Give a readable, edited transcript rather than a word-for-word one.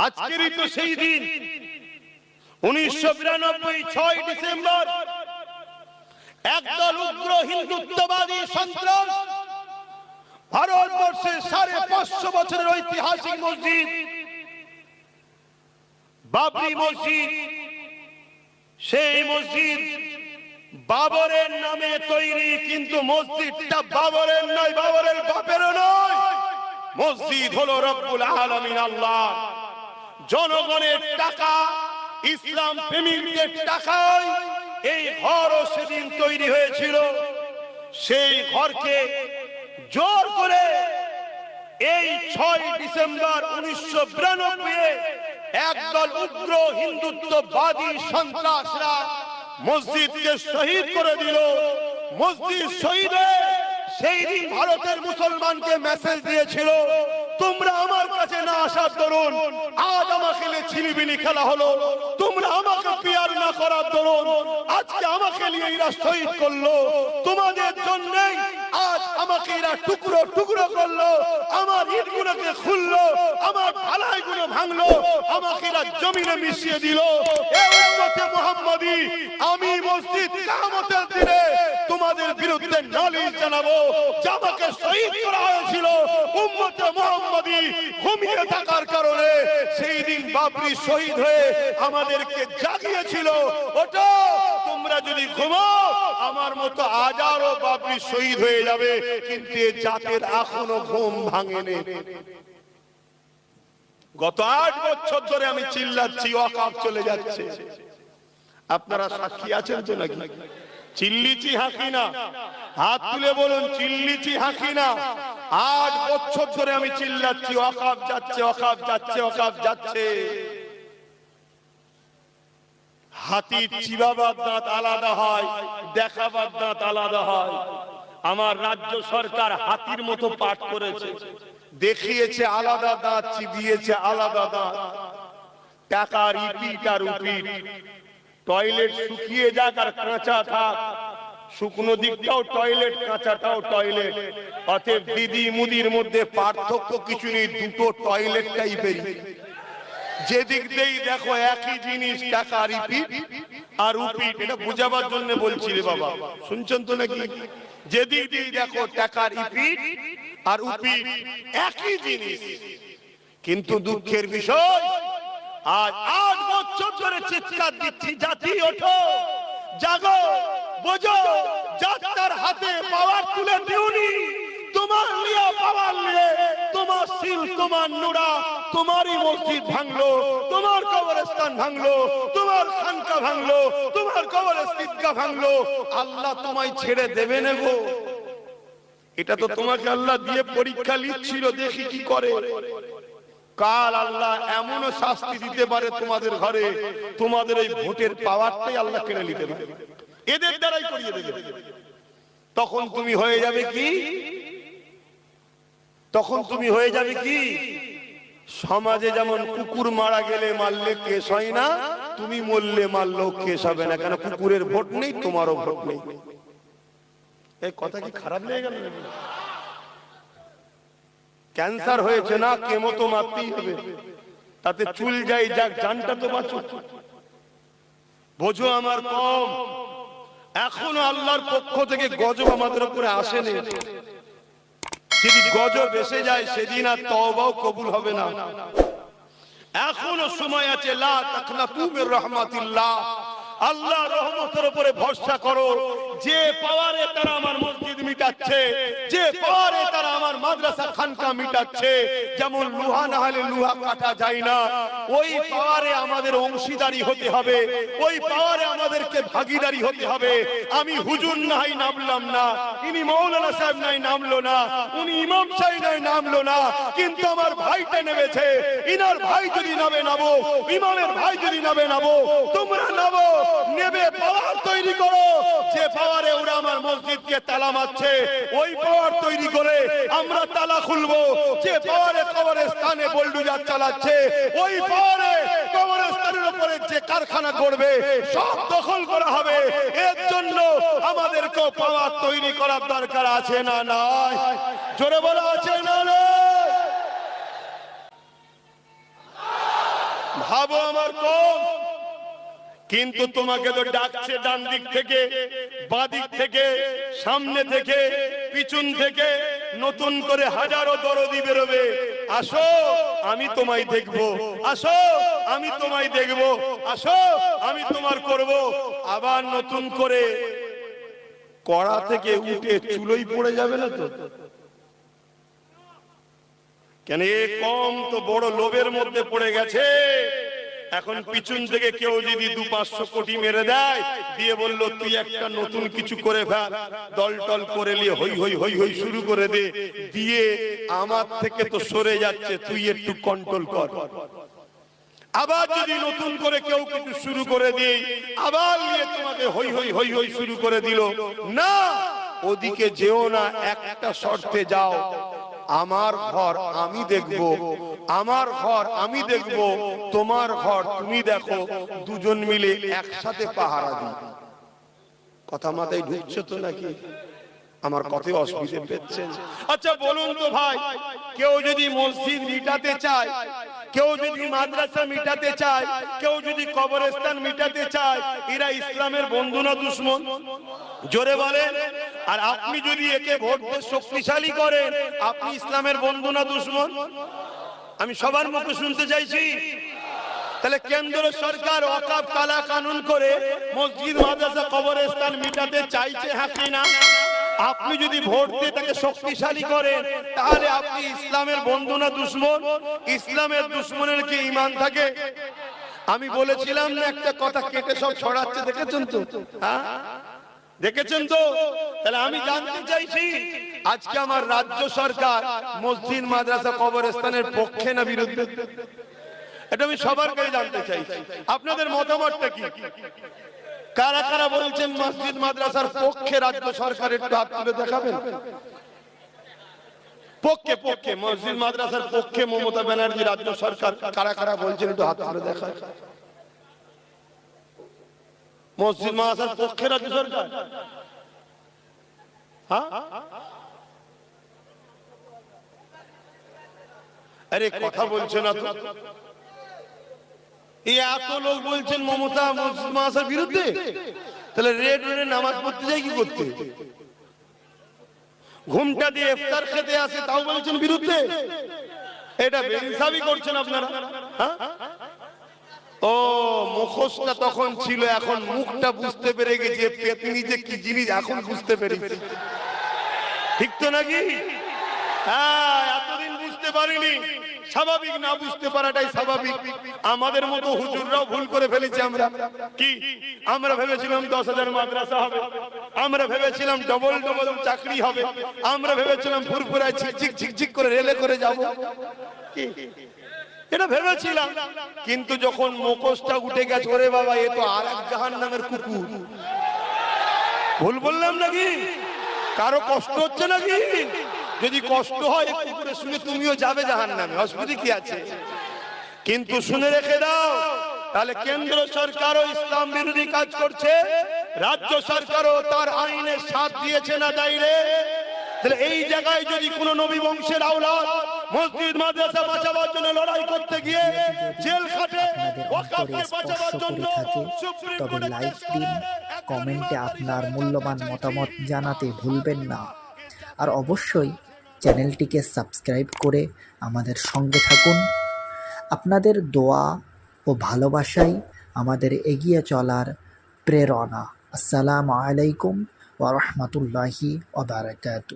আজকেরই তো সেই দিন 1992 6 ডিসেম্বর একদল উগ্র হিন্দুত্ববাদী সন্ত্রাস ভারতবর্ষের 550 বছরের ঐতিহাসিক মসজিদ বাবরি মসজিদ, সেই মসজিদ বাবরের নামে তৈরি, কিন্তু মসজিদটা বাবরের নয়, বাবরের বাপেরও নয়। মসজিদ হলো রব্বুল আলামিন আল্লাহ। জনগণের টাকা, ইসলাম প্রেমীদের টাকায় এই ঘরও সেদিন তৈরি হয়েছিল। সেই ঘরকে জোর করে এই 6 ডিসেম্বর 1992 একদল উগ্র হিন্দুত্ববাদী সন্ত্রাসরা মসজিদকে শহীদ করে দিল। মসজিদ শহীদ হয়ে সেই দিন ভারতের মুসলমানকে মেসেজ দিয়েছিল, তোমরা আমার কাছে না আসার দরুন আজ আমাকে ছিনিবিনি খেলা হলো, তোমরা আমাকে পিয়ার না করার দরুন আজকে আমাকে নিয়ে এরা শহীদ করলো, তোমাদের জন্যই আজ আমাকে এরা টুকরো টুকরো করলো, আমার ইটগুলোকে খুললো, আমার ঢালাইগুলো ভাঙলো, আমাকে এরা জমিনে মিশিয়ে দিল। এই উম্মতে মুহাম্মাদি, আমি মসজিদ কিয়ামতের দিনে তোমাদের বিরুদ্ধে নালিশ জানাবো। যাকে শহীদ করা হয়েছিল উম্মতে মুহাম্মাদি ঘুমিয়ে থাকার কারণে সেই দিন বাবরি শহীদ হয়ে আমাদেরকে জাগিয়েছিল। ওটা তোমরা যদি ঘুমাও আমার মতো হাজারো বাবরি শহীদ হয়ে যাবে, কিন্তু এই জাতের এখনো ঘুম ভাঙেনি। গত 8 বছর ধরে আমি চিল্লাচ্ছি ওয়াকফ চলে যাচ্ছে, আপনারা সাক্ষী আছেন তো নাকি? চিল্লিছি হাঁকি না, হাত তুলে বলুন চিল্লিছি হাঁকি না। 8 বছর ধরে আমি চিল্লাচ্ছি ওয়াকফ যাচ্ছে, ওয়াকফ যাচ্ছে, ওয়াকফ যাচ্ছে। হাতির চিবাবার দাঁত আলাদা হয়, দেখাবার দাঁত আলাদা হয়। আমার রাজ্য সরকার হাতির মতো পাঠ করেছে, দেখিয়েছে আলাদা দাঁত, চিবিয়েছে আলাদা দাঁত। টাকার ইপিট আর উপিট, টয়লেট শুকিয়ে যাক আর কাঁচা থাক, শুকনো দিকটাও টয়লেট, কাঁচাটাও টয়লেট। অতএব দিদি মুদির মধ্যে পার্থক্য কিছু নেই, দুটো টয়লেট টাইপেরই। যেদিক দিয়েই দেখো একই জিনিস, টাকা রিপিট আর উপিট। এটা বোঝাবার জন্য বলছি রে বাবা, শুনছেন তো নাকি? যেদিক দিয়েই দেখো টাকা রিপিট আর উপিট, একই জিনিস। কিন্তু দুঃখের বিষয় আজ 8 বছর ধরে চিৎকার দিচ্ছি, জাতি ওঠো, জাগো, বোঝো, যাত্রার হাতে পাওয়ার তুলে দিওনি। তোমার লিয়া পাওয়ার নিয়ে তোমার সিল, তোমার নুরা, তোমারই মসজিদ ভাঙলো, তোমার কবরস্থান ভাঙলো, তোমার খানকা ভাঙলো, তোমার কবরস্থান ভাঙলো। আল্লাহ তোমায় ছেড়ে দেবে না গো। এটা তো তোমাকে আল্লাহ দিয়ে পরীক্ষা নিচ্ছিল, দেখি কি করে। কাল আল্লাহ এমনও শাস্তি দিতে পারে তোমাদের ঘরে, তোমাদের এই ভোটের পাওয়ারটাই আল্লাহ কেড়ে নিতে পারে, এদের দ্বারাই করিয়ে দেবে। তখন তুমি হয়ে যাবে কি? তখন তুমি হয়ে যাবে কি? সমাজে যেমন কুকুর মারা গেলে মারলে কেস হয় না, তুমি মরলে মারলেও কেস হবে না, কেন কুকুরের ভোট নেই, তোমারও ভোট নেই। এই কথা কি খারাপ লেগে গেল? ক্যান্সার হয়েছে না, কেমো তো মারতেই হবে, তাতে চুল যাই যাক, জানটা তো বাঁচো। বোঝো আমার কম, এখনো আল্লাহর পক্ষ থেকে গজব আমাদের উপরে আসেনি। যদি গজব এসে যায় সেদিন আর তওবাও কবুল হবে না। এখনো সময় আছে, লা তাকনাতু মির রাহমাতিল্লাহ, আল্লাহর রহমতের উপরে ভরসা করো। যে পাওয়ারে তারা আমার মসজিদ মিটাচ্ছে, যে পাওয়ারে তারা আমার মাদ্রাসা খানকা মিটাচ্ছে, যেমন লোহা না হলে লোহা কাটা যায় না, ওই পাওয়ারে আমাদের অংশীদারি হতে হবে, ওই পাওয়ারে আমাদেরকে ভাগীদারি হতে হবে। আমি হুজুর নাই নামলাম না, ইনি মৌলানা সাহেব নাই নামলো না, উনি ইমাম সাহেব নাই নামলো না, কিন্তু আমার ভাইটা নেমেছে। ইনার ভাই যদি নামে নামো, ইমামের ভাই যদি নামে নামো, তোমরা নামো, নেবে পাওয়ার তৈরি করো। যে পাওয়ারে ওরা আমার মসজিদকে তালা মারছে, ওই পাওয়ার তৈরি করে আমরা তালা খুলবো। যে পাওয়ারে কবরস্থানে বুলডোজার চালাচ্ছে, ওই পাওয়ারে কবরস্থানের উপরে যে কারখানা করবে সব দখল করা হবে। এর জন্য আমাদেরকে পাওয়ার তৈরি করার দরকার আছে না নাই? জোরে বলা আছে না নাই? ভাবো আমার কম, কিন্তু তোমাকে তো ডাকছে ডান দিক থেকে, বাঁ দিক থেকে, সামনে থেকে, পিছন থেকে, নতুন করে হাজারো দরদি বেরোবে। আসো আমি তোমায় দেখবো, আসো আমি তোমায় দেখবো, আসো আমি তোমার করব। আবার নতুন করে কড়া থেকে উঠে চুলোই পড়ে যাবে না তো? কেন এ কম তো বড় লোভের মধ্যে পড়ে গেছে। এখন পিছন থেকে কেউ যদি 200-500 কোটি মেরে দেয়, দিয়ে বললো তুই একটা নতুন কিছু করে ফেল, দল টল করে নিয়ে হই হই হই হই শুরু করে দে, দিয়ে আমার থেকে তো সরে যাচ্ছে, তুই একটু কন্ট্রোল কর। আবার যদি নতুন করে কেউ কিছু শুরু করে দিয়ে আবার নিয়ে তোমাকে হই হই হই হই শুরু করে দিল, না ওদিকে যেও না, একটা শর্তে যাও, আমার ঘর আমি দেখব, আমার ঘর আমি দেখব, তোমার ঘর তুমি দেখো, দুজন মিলে একসাথে পাহারা দিই। কথা মাথায় ঢুকছে তো নাকি? আমার কথায় অসুবিধে পেয়েছেন? আচ্ছা বলুন তো ভাই, কেউ যদি মসজিদ মিটাতে চায়, কেউ যদি মাদ্রাসা মিটাতে চায়, কেউ যদি কবরস্থান মিটাতে চায়, এরা ইসলামের বন্ধু না দুশমন? জোরে বলেন। আর আপনি যদি একে ভোট দিয়ে শক্তিশালী করেন, আপনি ইসলামের বন্ধু না দুশমন? আমি সবার মুখে শুনতে চাইছি। তাহলে কেন্দ্র সরকার ওয়াকফ কালা কানুন করে মসজিদ মাদ্রাসা কবরস্থান মিটাতে চাইছে, হ্যাঁ কি না? আপনি যদি ভোট দিয়ে তাকে শক্তিশালী করেন, তাহলে আপনি ইসলামের বন্ধু না দুশমন? ইসলামের দুশমনের কি ঈমান থাকে? আমি বলেছিলাম না একটা কথা কেটে সব ছড়াচ্ছে, দেখেছেন তো? হ্যাঁ দেখেছেন তো? তাহলে আমি জানতে চাইছি, আজকে আমার রাজ্য সরকার মসজিদ মাদ্রাসা কবরস্থানের পক্ষে না বিরুদ্ধে? এটা আমি সবার কাছে জানতে চাইছি, আপনাদের মতামতটা কি? কারা কারা বলছেন মসজিদ মাদ্রাসার পক্ষে রাজ্য সরকার? একটু হাত তুলে দেখাবেন। পক্ষে পক্ষে মসজিদ মাদ্রাসার পক্ষে মমতা ব্যানার্জি রাজ্য সরকার কারা কারা বলছেন একটু হাত তুলে দেখান। মসজিদ মাদ্রাসার পক্ষে রাজ্য সরকার? হ্যাঁ আরে কথা বলছে না তো? এই এত লোক বলছেন মমতা মসজিদ মাদ্রাসার বিরুদ্ধে, তাহলে রেড রোডে নামাজ পড়তে যাই কি করতে? ঘুমটা দিয়ে ইফতার খেতে আসে, তাও বলছেন বিরুদ্ধে। এটা বেইনসাফি করছেন আপনারা। হ্যাঁ ও মুখোশটা তখন ছিল, এখন মুখটা বুঝতে পেরে গেছে পেতনি যে কি জিনিস, এখন বুঝতে পেরেছি। ঠিক তো নাকি? হ্যাঁ এতদিন বুঝতে পারিনি, স্বাভাবিক, না বুঝতে পারাটাই স্বাভাবিক। আমাদের মতো হুজুররাও ভুল করে ফেলেছি। আমরা কি আমরা ভেবেছিলাম 10,000 মাদ্রাসা হবে, আমরা ভেবেছিলাম ডবল ডবল চাকরি হবে, আমরা ভেবেছিলাম ফুরফুরায় ঝিকঝিক ঝিকঝিক করে রেলে করে যাব, এটা ভেবেছিলাম। কিন্তু যখন মুখোশটা উঠে গেছে, ওরে বাবা এ তো আর এক জাহান্নামের কুকুর। ভুল বললাম নাকি? কারো কষ্ট হচ্ছে নাকি? যদি কষ্ট হয় কুকুরের সঙ্গে তুমিও যাবে জাহান্নামে, অসুবিধা কি আছে? কিন্তু শুনে রেখে দাও, তাহলে কেন্দ্র সরকারও ইসলাম বিরোধী কাজ করছে, রাজ্য সরকারও তার আইনের সাথ দিয়েছে না দাইরে। তাহলে এই জায়গায় যদি কোন নবী বংশের আওলাদ মসজিদ মাদ্রাসা বাঁচাবার জন্য লড়াই করতে গিয়ে জেল খাটে, ওয়াকফকে বাঁচাবার জন্য সুপ্রিম তবে কোর্টে লাইক দিন, কমেন্টে আপনার মূল্যবান মতামত জানাতে ভুলবেন না। আর অবশ্যই চ্যানেলটিকে সাবস্ক্রাইব করে আমাদের সঙ্গে থাকুন। আপনাদের দোয়া ও ভালোবাসাই আমাদের এগিয়ে চলার প্রেরণা। আসসালামু আলাইকুম ওয়া রাহমাতুল্লাহি ওয়া বারাকাতুহু।